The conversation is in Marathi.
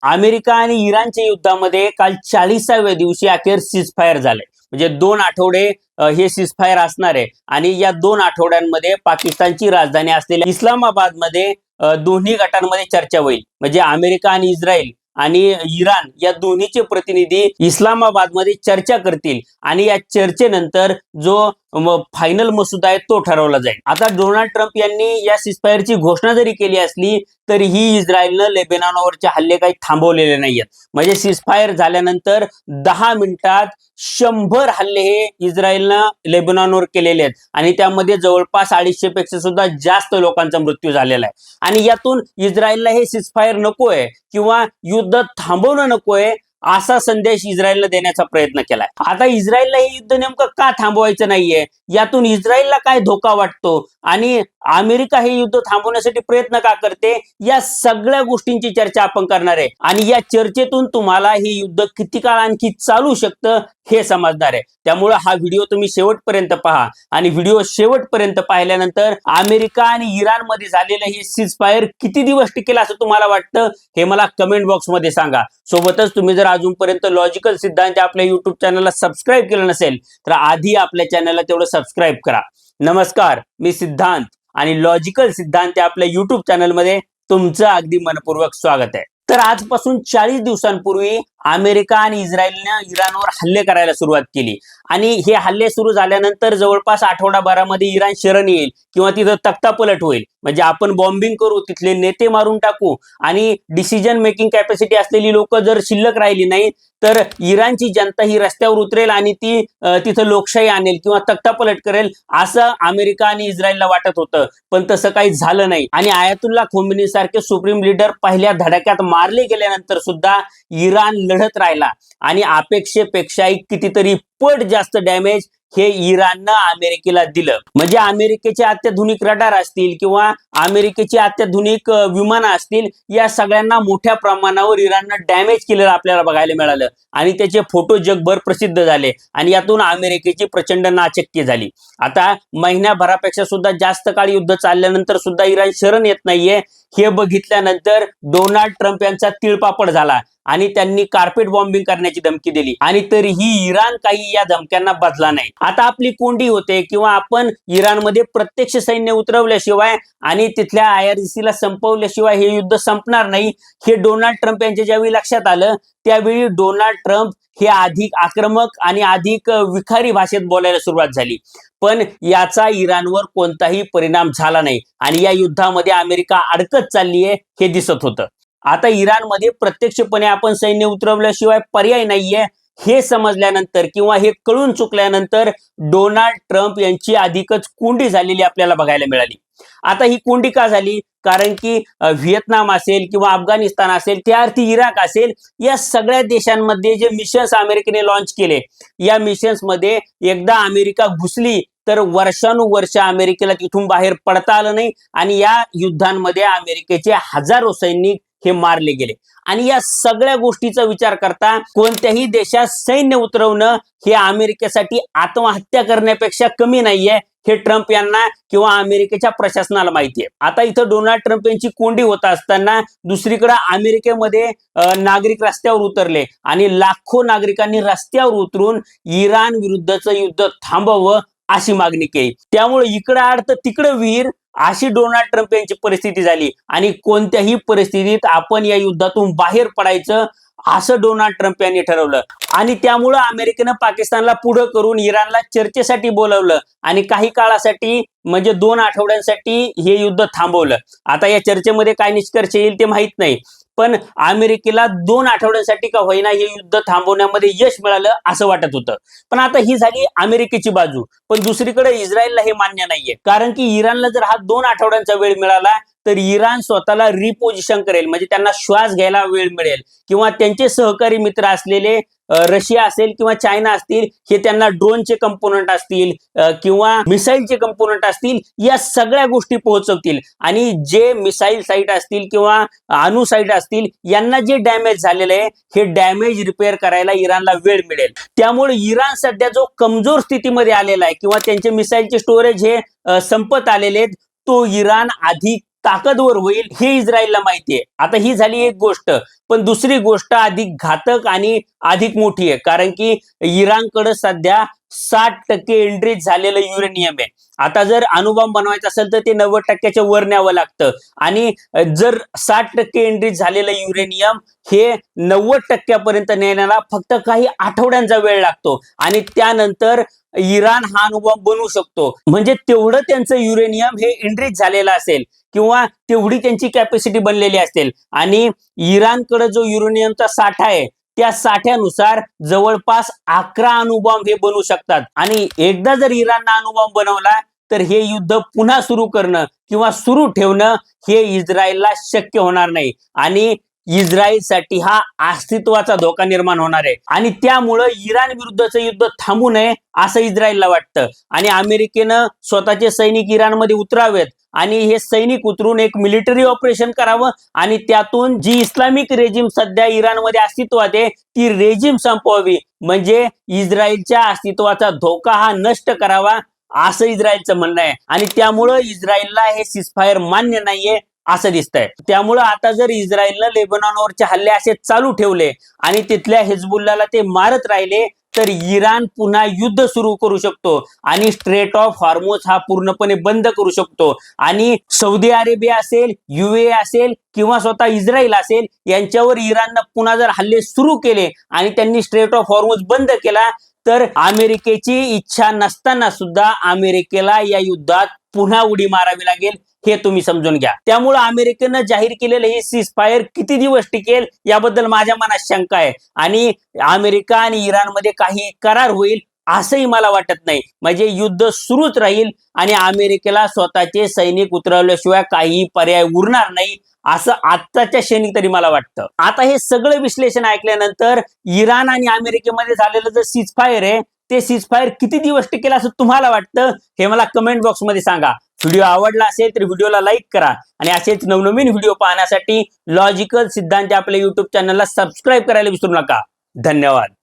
अमेरिका आणि इराणच्या युद्धामध्ये काल 40व्या दिवशी अखेर सीजफायर झाले. म्हणजे 2 आठवडे हे सीजफायर असणार आहे आणि या 2 आठवड्यांमध्ये पाकिस्तानची राजधानी असलेल्या इस्लामाबादमध्ये दोन्ही गटांमध्ये चर्चा होईल. म्हणजे अमेरिका आणि इस्रायल आणि इराण या दोन्हीचे प्रतिनिधी इस्लामाबादमध्ये चर्चा करतील आणि या चर्चेनंतर जो फायनल मसुदा आहे तो ठरवला जाईल. आता डोनाल्ड ट्रम्प यांनी या सीजफायरची घोषणा जरी केली असली तरीही इस्रायलनं लेबनॉनवरचे हल्ले काही थांबवलेले नाहीयेत. म्हणजे सीजफायर झाल्यानंतर 10 मिनिटात 100 हल्ले हे इस्रायलनं लेबनॉनवर केलेले आहेत आणि त्यामध्ये जवळपास 250 पेक्षा सुद्धा जास्त लोकांचा मृत्यू झालेला आहे. आणि यातून इस्रायलला हे सीजफायर नकोय किंवा युद्ध थांबवणं नकोय असा संदेश इस्रायलने देण्याचा प्रयत्न केलाय. आता इस्रायलला हे युद्ध नेमकं का थांबवायचं नाहीये, यातून इस्रायलला काय धोका वाटतो आणि अमेरिका हे युद्ध थांबवण्यासाठी प्रयत्न का करते, या सगळ्या गोष्टींची चर्चा आपण करणार आहे. आणि या चर्चेतून तुम्हाला हे युद्ध किती काळ आणखी चालू शकतं हे समजणार आहे. त्यामुळे हा व्हिडिओ तुम्ही शेवटपर्यंत पहा आणि व्हिडिओ शेवटपर्यंत पाहिल्यानंतर अमेरिका आणि इराण मध्ये झालेलं हे सीजफायर किती दिवस टिकेल असं तुम्हाला वाटतं हे मला कमेंट बॉक्स मध्ये सांगा. सोबतच तुम्ही जर अजूनपर्यंत लॉजिकल सिद्धांत आपल्या युट्यूब चॅनलला सबस्क्राईब केलं नसेल तर आधी आपल्या चॅनलला तेवढं सबस्क्राईब करा. नमस्कार, मी सिद्धांत आणि लॉजिकल सिद्धांत आपल्या युट्यूब चॅनलमध्ये तुमचं अगदी मनपूर्वक स्वागत आहे. तर आजपासून 40 दिवसांपूर्वी अमेरिका आणि इस्रायलने इराणवर हल्ले करायला सुरुवात केली आणि हे हल्ले सुरू झाल्यानंतर जवळपास आठवडाभरामध्ये इराण शरण येईल किंवा तिथं तख्तापलट होईल. म्हणजे आपण बॉम्बिंग करू, तिथले नेते मारून टाकू आणि डिसिजन मेकिंग कॅपॅसिटी असलेली लोक जर शिल्लक राहिली नाही तर इराणची जनता ही रस्त्यावर उतरेल आणि ती तिथं लोकशाही आणेल किंवा तख्तापलट करेल असं अमेरिका आणि इस्रायलला वाटत होतं. पण तसं काही झालं नाही आणि आयातुल्ला खोमेनी सारखे सुप्रीम लीडर पहिल्या धडाक्यात मारले गेल्यानंतर सुद्धा इराण लढत राहिला आणि अपेक्षेपेक्षाही कितीतरी पट जास्त डॅमेज हे इराणनं अमेरिकेला दिलं. म्हणजे अमेरिकेचे अत्याधुनिक रडार असतील किंवा अमेरिकेची अत्याधुनिक विमानं असतील, या सगळ्यांना मोठ्या प्रमाणावर इराणनं डॅमेज केलेलं आपल्याला बघायला मिळालं आणि त्याचे फोटो जगभर प्रसिद्ध झाले आणि यातून अमेरिकेची प्रचंड नाचक्की झाली. आता महिन्याभरापेक्षा सुद्धा जास्त काळ युद्ध चालल्यानंतर सुद्धा इराण शरण येत नाहीये हे बघितल्यानंतर डोनाल्ड ट्रम्प यांचा तिळपापड झाला आणि त्यांनी कार्पेट बॉम्बिंग करण्याची धमकी दिली आणि तरीही इराण काही या धमक्यांना बदला नाही. आता आपली कोंडी होते किंवा आपण इराणमध्ये प्रत्यक्ष सैन्य उतरवल्याशिवाय आणि तिथल्या IRGC ला संपवल्याशिवाय हे युद्ध संपणार नाही हे डोनाल्ड ट्रम्प यांच्या ज्यावेळी लक्षात आलं त्यावेळी डोनाल्ड ट्रम्प हे अधिक आक्रमक आणि अधिक विखारी भाषेत बोलायला सुरुवात झाली. पण याचा इराणवर कोणताही परिणाम झाला नाही आणि या युद्धामध्ये अमेरिका अडकत चाललीये हे दिसत होतं. आता इराणमध्ये प्रत्यक्षपणे आपण सैन्य उतरवल्याशिवाय पर्याय नाहीये हे समजल्यानंतर किंवा हे कळून चुकल्यानंतर डोनाल्ड ट्रम्प यांची अधिकच कोंडी झालेली आपल्याला बघायला मिळाली. आता ही कोंडी का झाली, कारण की व्हिएतनाम असेल किंवा अफगाणिस्तान असेल त्याअर्थी इराक असेल, या सगळ्या देशांमध्ये जे मिशन्स अमेरिकेने लॉन्च केले या मिशन्स मध्ये एकदा अमेरिका घुसली तर वर्षानुवर्ष अमेरिकेला तिथून बाहेर पडता आलं नाही आणि या युद्धांमध्ये अमेरिकेचे हजारो सैनिक हे मारले गेले. आणि या सगळ्या गोष्टीचा विचार करता कोणत्याही देशात सैन्य उतरवणं हे अमेरिकेसाठी आत्महत्या करण्यापेक्षा कमी नाहीये हे ट्रम्प यांना किंवा अमेरिकेच्या प्रशासनाला माहितीये. आता इथं डोनाल्ड ट्रम्प यांची कोंडी होत असताना दुसरीकडे अमेरिकेमध्ये नागरिक रस्त्यावर उतरले आणि लाखो नागरिकांनी रस्त्यावर उतरून इराण विरुद्धचं युद्ध थांबवावं अशी मागणी केली. त्यामुळे इकडं आड तर तिकडं विहीर अशी डोनाल्ड ट्रम्प यांची परिस्थिती झाली आणि कोणत्याही परिस्थितीत आपण या युद्धातून बाहेर पडायचं असं डोनाल्ड ट्रम्प यांनी ठरवलं आणि त्यामुळं अमेरिकेनं पाकिस्तानला पुढे करून इराणला चर्चेसाठी बोलवलं आणि काही काळासाठी म्हणजे 2 आठवड्यांसाठी हे युद्ध थांबवलं. आता या चर्चेमध्ये काय निष्कर्ष येईल ते माहित नाही, पण अमेरिकेला 2 आठवड्यांसाठी का होईना हे युद्ध थांबवण्यामध्ये यश मिळालं असं वाटत होतं. पण आता ही झाली अमेरिकेची बाजू, पण दुसरीकडे इस्रायलला हे मान्य नाहीये, कारण की इराणला जर हा 2 आठवड्यांचा वेळ मिळाला तर इराण स्वतःला रिपोजिशन करेल, म्हणजे त्यांना श्वास घ्यायला वेळ मिळेल किंवा त्यांचे सहकारी मित्र असलेले रशिया असेल किंवा चायना असतील हे त्यांना ड्रोनचे कंपोनंट असतील किंवा मिसाईलचे कंपोनंट असतील या सगळ्या गोष्टी पोहोचवतील आणि जे मिसाईल साईट असतील किंवा अणु साईट असतील यांना जे डॅमेज झालेलं आहे हे डॅमेज रिपेअर करायला इराणला वेळ मिळेल. त्यामुळे इराण सध्या जो कमजोर स्थितीमध्ये आलेला आहे किंवा त्यांचे मिसाईलचे स्टोरेज हे संपत आलेले आहेत, तो इराण अधिक ताकदवर होईल हे इस्रायलला माहितीये. आता ही झाली एक गोष्ट, पण दुसरी गोष्ट अधिक घातक आणि अधिक मोठी आहे, कारण की इराणकडे सध्या 60% एनरिच झालेलं युरेनियम आहे. आता जर अणुबॉम्ब बनवायचा असेल तर ते 90%च्या वर न्यावं लागतं आणि जर 60% एनरिच झालेलं युरेनियम हे 90%पर्यंत नेण्याला फक्त काही आठवड्यांचा वेळ लागतो आणि त्यानंतर इराण हा अणुबॉम्ब बनवू शकतो. म्हणजे तेवढं त्यांचं युरेनियम हे एनरिच झालेलं असेल किंवा तेवढी त्यांची कॅपॅसिटी बनलेली असेल आणि इराणकडे जो युरेनियमचा साठा आहे त्या साठ्यानुसार जवळपास 11 अणुबॉम्ब हे बनवू शकतात आणि एकदा जर इराणनं अणुबॉम्ब बनवला तर हे युद्ध पुन्हा सुरू करणं किंवा सुरू ठेवणं हे इस्रायलला शक्य होणार नाही आणि इस्रायलसाठी हा अस्तित्वाचा धोका निर्माण होणार आहे आणि त्यामुळं इराण विरुद्धचं युद्ध थांबू नये असं इस्रायलला वाटतं आणि अमेरिकेनं स्वतःचे सैनिक इराणमध्ये उतरावेत आणि हे सैनिक उतरून एक मिलिटरी ऑपरेशन करावं आणि त्यातून जी इस्लामिक रेजिम सध्या इराणमध्ये अस्तित्वात आहे ती रेजिम संपवावी, म्हणजे इस्रायलच्या अस्तित्वाचा धोका हा नष्ट करावा असं इस्रायलचं म्हणणं आहे आणि त्यामुळं इस्रायलला हे सीजफायर मान्य नाहीये असं दिसतंय. त्यामुळं आता जर इस्रायलनं लेबनॉनवरचे हल्ले असे चालू ठेवले आणि तिथल्या हिजबुल्लाला ते मारत राहिले तर इराण पुन्हा युद्ध सुरू करू शकतो आणि स्ट्रेट ऑफ हॉर्मुझ हा पूर्णपणे बंद करू शकतो आणि सौदी अरेबिया असेल, युए असेल किंवा स्वतः इस्रायल असेल यांच्यावर इराणनं पुन्हा जर हल्ले सुरू केले आणि त्यांनी स्ट्रेट ऑफ हॉर्मुझ बंद केला तर अमेरिकेची इच्छा नसताना सुद्धा अमेरिकेला या युद्धात पुन्हा उडी मारावी लागेल, हे तुम्ही समजून घ्या. त्यामुळे अमेरिकेनं जाहीर केलेलं हे सीजफायर किती दिवस टिकेल याबद्दल माझ्या मनात शंका आहे आणि अमेरिका आणि इराणमध्ये काही करार होईल असंही मला वाटत नाही. म्हणजे युद्ध सुरूच राहील आणि अमेरिकेला स्वतःचे सैनिक उतरवल्याशिवाय काही पर्याय उरणार नाही असं आत्ताच्या क्षणी तरी मला वाटतं. आता हे सगळं विश्लेषण ऐकल्यानंतर इराण आणि अमेरिकेमध्ये झालेलं जे सीजफायर आहे ते सीजफायर किती दिवस टिकेल असं तुम्हाला वाटतं हे मला कमेंट बॉक्समध्ये सांगा. व्हिडिओ आवडला असेल तर व्हिडिओला लाईक करा आणि असेच नवनवीन व्हिडिओ पाहण्यासाठी लॉजिकल सिद्धांत आपल्या युट्यूब चॅनलला सबस्क्राईब करायला विसरू नका. धन्यवाद.